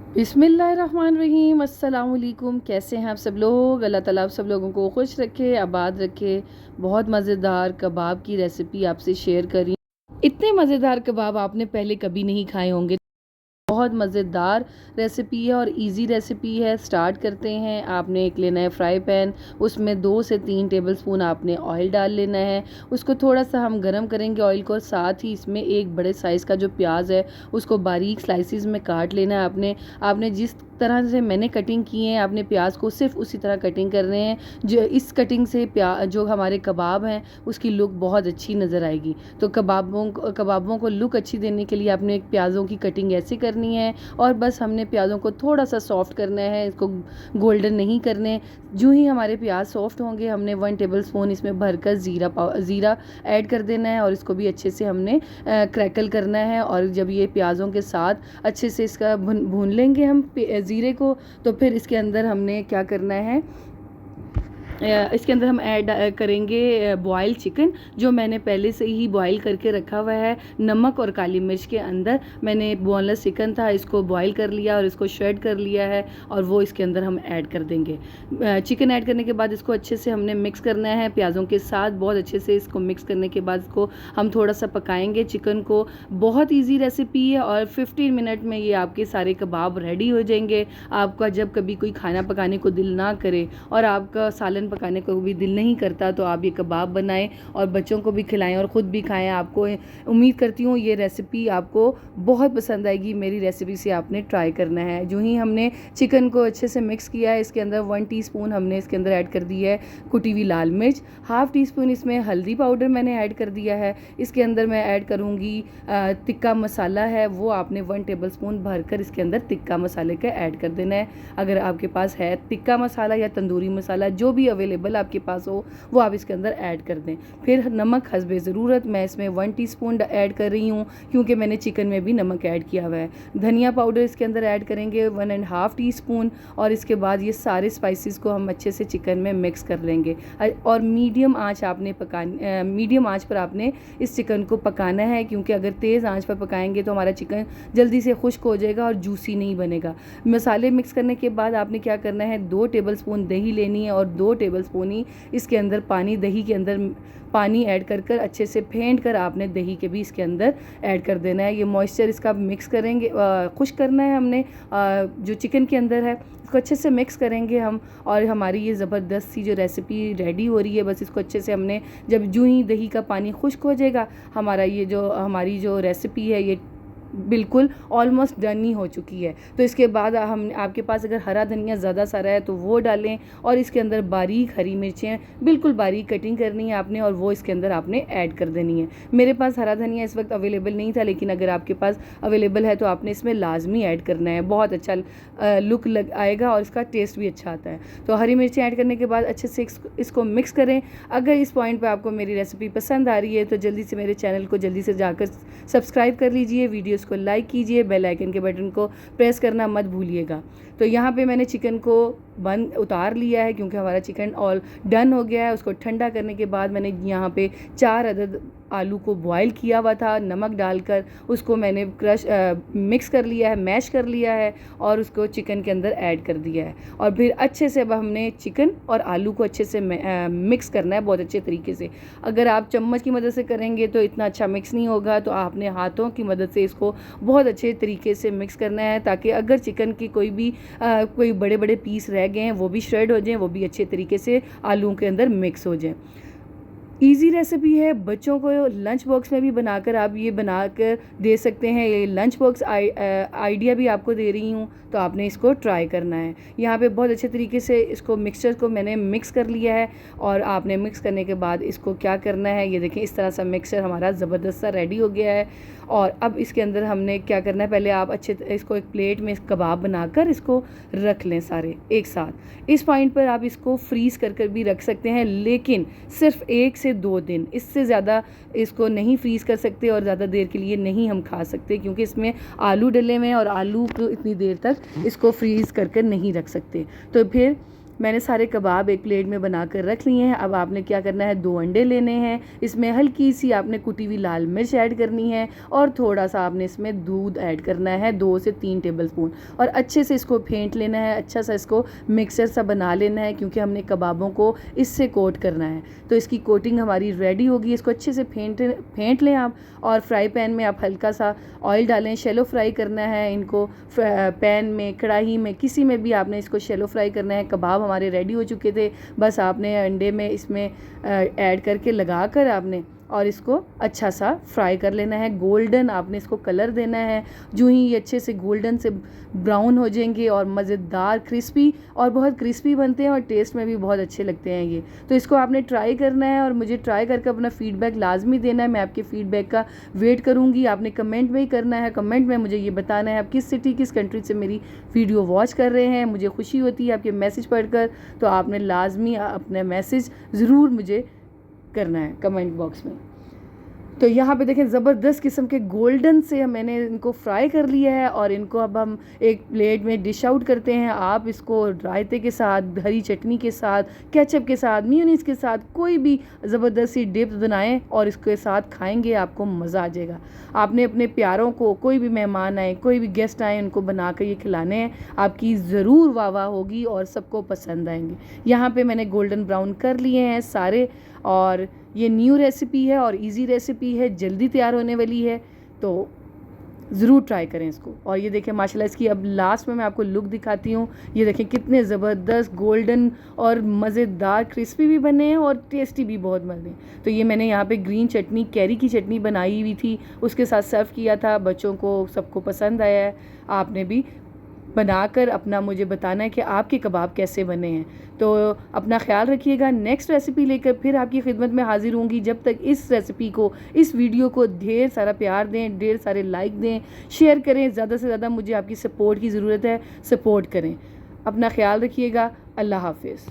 बिस्मिल्लाहिर्रहमानिर्रहीम। अस्सलाम वालेकुम। कैसे हैं आप सब लोग? अल्लाह ताला आप सब लोगों को खुश रखे, आबाद रखे। बहुत मज़ेदार कबाब की रेसिपी आपसे शेयर करी। इतने मज़ेदार कबाब आपने पहले कभी नहीं खाए होंगे। बहुत मज़ेदार रेसिपी है और इजी रेसिपी है। स्टार्ट करते हैं। आपने एक लेना है फ्राई पैन, उसमें 2 से 3 टेबलस्पून आपने ऑयल डाल लेना है। उसको थोड़ा सा हम गरम करेंगे ऑयल को। साथ ही इसमें एक बड़े साइज़ का जो प्याज है उसको बारीक स्लाइसिस में काट लेना है। आपने जिस तरह से मैंने कटिंग की है, आपने प्याज को सिर्फ उसी तरह कटिंग करने हैं। जो इस कटिंग से जो हमारे कबाब हैं उसकी लुक बहुत अच्छी नज़र आएगी। तो कबाबों को लुक अच्छी देने के लिए आपने प्याज़ों की कटिंग ऐसे करनी है। और बस हमने प्याज़ों को थोड़ा सा सॉफ्ट करना है, इसको गोल्डन नहीं करने। जो ही हमारे प्याज सॉफ्ट होंगे हमने 1 टेबलस्पून इसमें भरकर ज़ीरा ऐड कर देना है और इसको भी अच्छे से हमने क्रैकल करना है। और जब ये प्याज़ों के साथ अच्छे से इसका भून लेंगे हम ज़ीरे को, तो फिर इसके अंदर हमने क्या करना है, इसके अंदर हम ऐड करेंगे बॉयल चिकन, जो मैंने पहले से ही बॉयल करके रखा हुआ है। नमक और काली मिर्च के अंदर मैंने बोनलेस चिकन था, इसको बॉयल कर लिया और इसको श्रेड कर लिया है और वो इसके अंदर हम ऐड कर देंगे। चिकन ऐड करने के बाद इसको अच्छे से हमने मिक्स करना है प्याज़ों के साथ। बहुत अच्छे से इसको मिक्स करने के बाद इसको हम थोड़ा सा पकाएंगे चिकन को। बहुत ईजी रेसिपी है और 15 मिनट में ये आपके सारे कबाब रेडी हो जाएंगे। आपका जब कभी कोई खाना पकाने को दिल ना करे और आपका सालन पकाने को भी दिल नहीं करता, तो आप ये कबाब बनाएं और बच्चों को भी खिलाएं और ख़ुद भी खाएं। आपको उम्मीद करती हूँ ये रेसिपी आपको बहुत पसंद आएगी। मेरी रेसिपी से आपने ट्राई करना है। जो ही हमने चिकन को अच्छे से मिक्स किया है, इसके अंदर 1 टीस्पून हमने इसके अंदर ऐड कर दी है कुटी हुई लाल मिर्च। हाफ़ टीस्पून इसमें हल्दी पाउडर मैंने ऐड कर दिया है। इसके अंदर मैं ऐड करूँगी तिक्का मसाला है, वो आपने 1 टेबलस्पून भरकर इसके अंदर तिक्का मसाले का ऐड कर देना है। अगर आपके पास है तिक्का मसाला या तंदूरी मसाला, जो भी अवेलेबल आपके पास हो, वो आप इसके अंदर ऐड कर दें। फिर नमक हस्बे ज़रूरत, मैं इसमें 1 टीस्पून ऐड कर रही हूँ क्योंकि मैंने चिकन में भी नमक ऐड किया हुआ है। धनिया पाउडर इसके अंदर ऐड करेंगे 1.5 टीस्पून और इसके बाद ये सारे स्पाइसेस को हम अच्छे से चिकन में मिक्स कर लेंगे। और मीडियम आँच पर आपने इस चिकन को पकाना है, क्योंकि अगर तेज़ आँच पर पकाएंगे तो हमारा चिकन जल्दी से खुश्क हो जाएगा और जूसी नहीं बनेगा। मसाले मिक्स करने के बाद आपने क्या करना है, 2 टेबलस्पून दही लेनी है और 2 टेबलस्पून ही इसके अंदर दही के अंदर पानी ऐड कर अच्छे से फेंट कर आपने दही के भी इसके अंदर ऐड कर देना है। ये मॉइस्चर इसका मिक्स करेंगे, खुश करना है हमने। जो चिकन के अंदर है इसको अच्छे से मिक्स करेंगे हम, और हमारी ये ज़बरदस्त सी जो रेसिपी रेडी हो रही है। बस इसको अच्छे से हमने जब ही दही का पानी खुश्क हो जाएगा, हमारी जो रेसिपी है ये बिल्कुल ऑलमोस्ट डन ही हो चुकी है। तो इसके बाद हम आपके पास अगर हरा धनिया ज़्यादा सारा है तो वो डालें, और इसके अंदर बारीक हरी मिर्चें बिल्कुल बारीक कटिंग करनी है आपने और वो इसके अंदर आपने ऐड कर देनी है। मेरे पास हरा धनिया इस वक्त अवेलेबल नहीं था, लेकिन अगर आपके पास अवेलेबल है तो आपने इसमें लाजमी ऐड करना है। बहुत अच्छा लुक आएगा और इसका टेस्ट भी अच्छा आता है। तो हरी मिर्चें ऐड करने के बाद अच्छे से इसको मिक्स करें। अगर इस पॉइंट पर आपको मेरी रेसिपी पसंद आ रही है तो जल्दी से मेरे चैनल को जल्दी से जाकर सब्सक्राइब कर लीजिए, वीडियोस को लाइक कीजिए, बेल आइकन के बटन को प्रेस करना मत भूलिएगा। तो यहाँ पे मैंने चिकन को उतार लिया है क्योंकि हमारा चिकन ऑल डन हो गया है। उसको ठंडा करने के बाद मैंने यहाँ पे 4 अदद आलू को बॉयल किया हुआ था, नमक डालकर उसको मैंने मिक्स कर लिया है, मैश कर लिया है और उसको चिकन के अंदर ऐड कर दिया है। और फिर अच्छे से अब हमने चिकन और आलू को अच्छे से मिक्स करना है बहुत अच्छे तरीके से। अगर आप चम्मच की मदद से करेंगे तो इतना अच्छा मिक्स नहीं होगा, तो आपने हाथों की मदद से इसको बहुत अच्छे तरीके से मिक्स करना है, ताकि अगर चिकन की कोई बड़े बड़े पीस रह गए हैं वो भी श्रेड हो जाएं, वो भी अच्छे तरीके से आलूओं के अंदर मिक्स हो जाएं। ईजी रेसिपी है, बच्चों को लंच बॉक्स में भी बनाकर आप ये बनाकर दे सकते हैं। ये लंच बॉक्स आइडिया भी आपको दे रही हूँ, तो आपने इसको ट्राई करना है। यहाँ पे बहुत अच्छे तरीके से इसको मिक्सचर को मैंने मिक्स कर लिया है और आपने मिक्स करने के बाद इसको क्या करना है, ये देखें इस तरह सा मिक्सचर हमारा ज़बरदस्त सा रेडी हो गया है। और अब इसके अंदर हमने क्या करना है, पहले आप इसको एक प्लेट में कबाब बनाकर इसको रख लें सारे एक साथ। इस पॉइंट पर आप इसको फ्रीज़ कर भी रख सकते हैं, लेकिन सिर्फ 1 से 2 दिन, इससे ज़्यादा इसको नहीं फ्रीज़ कर सकते और ज़्यादा देर के लिए नहीं हम खा सकते, क्योंकि इसमें आलू डले हुए हैं और आलू को इतनी देर तक इसको फ्रीज़ कर नहीं रख सकते। तो फिर मैंने सारे कबाब एक प्लेट में बनाकर रख लिए हैं। अब आपने क्या करना है, 2 अंडे लेने हैं, इसमें हल्की सी आपने कुटी हुई लाल मिर्च ऐड करनी है और थोड़ा सा आपने इसमें दूध ऐड करना है, 2 से 3 टेबलस्पून, और अच्छे से इसको फेंट लेना है, अच्छा सा इसको मिक्सर सा बना लेना है, क्योंकि हमने कबाबों को इससे कोट करना है। तो इसकी कोटिंग हमारी रेडी होगी। इसको अच्छे से फेंट लें आप, और फ्राई पैन में आप हल्का सा ऑयल डालें। शैलो फ्राई करना है इनको, पैन में, कढ़ाई में, किसी में भी आपने इसको शैलो फ्राई करना है। कबाब हमारे रेडी हो चुके थे, बस आपने अंडे में इसमें ऐड करके लगा कर आपने और इसको अच्छा सा फ्राई कर लेना है। गोल्डन आपने इसको कलर देना है। जो ही ये अच्छे से गोल्डन से ब्राउन हो जाएंगे और मज़ेदार क्रिस्पी, और बहुत क्रिस्पी बनते हैं और टेस्ट में भी बहुत अच्छे लगते हैं ये। तो इसको आपने ट्राई करना है और मुझे ट्राई करके अपना फ़ीडबैक लाजमी देना है। मैं आपके फ़ीडबैक का वेट करूँगी। आपने कमेंट में ही करना है, कमेंट में मुझे ये बताना है आप किस सिटी, किस कंट्री से मेरी वीडियो वॉच कर रहे हैं। मुझे खुशी होती है आपके मैसेज पढ़कर, तो आपने लाजमी अपना मैसेज ज़रूर मुझे करना है कमेंट बॉक्स में। तो यहाँ पे देखें ज़बरदस्त किस्म के गोल्डन से मैंने इनको फ्राई कर लिया है, और इनको अब हम एक प्लेट में डिश आउट करते हैं। आप इसको रायते के साथ, हरी चटनी के साथ, केचप के साथ, मेयोनीज के साथ, कोई भी ज़बरदस्त सी डिप्स बनाएं और इसके साथ खाएंगे, आपको मज़ा आ जाएगा। आपने अपने प्यारों को, कोई भी मेहमान आए, कोई भी गेस्ट आए, उनको बना कर ये खिलाने हैं, आपकी ज़रूर वाह वाह होगी और सबको पसंद आएंगे। यहाँ पे मैंने गोल्डन ब्राउन कर लिए हैं सारे, और ये न्यू रेसिपी है और इजी रेसिपी है, जल्दी तैयार होने वाली है, तो ज़रूर ट्राई करें इसको। और ये देखें माशाल्लाह, इसकी अब लास्ट में मैं आपको लुक दिखाती हूँ। ये देखें कितने ज़बरदस्त गोल्डन और मज़ेदार क्रिस्पी भी बने हैं और टेस्टी भी बहुत बने। तो ये मैंने यहाँ पे ग्रीन चटनी, कैरी की चटनी बनाई हुई थी, उसके साथ सर्व किया था। बच्चों को सबको पसंद आया है। आपने भी बनाकर अपना मुझे बताना है कि आपके कबाब कैसे बने हैं। तो अपना ख्याल रखिएगा। नेक्स्ट रेसिपी लेकर फिर आपकी खिदमत में हाजिर होंगी। जब तक इस रेसिपी को, इस वीडियो को ढेर सारा प्यार दें, ढेर सारे लाइक दें, शेयर करें, ज़्यादा से ज़्यादा मुझे आपकी सपोर्ट की ज़रूरत है, सपोर्ट करें। अपना ख्याल रखिएगा। अल्लाह हाफिज़।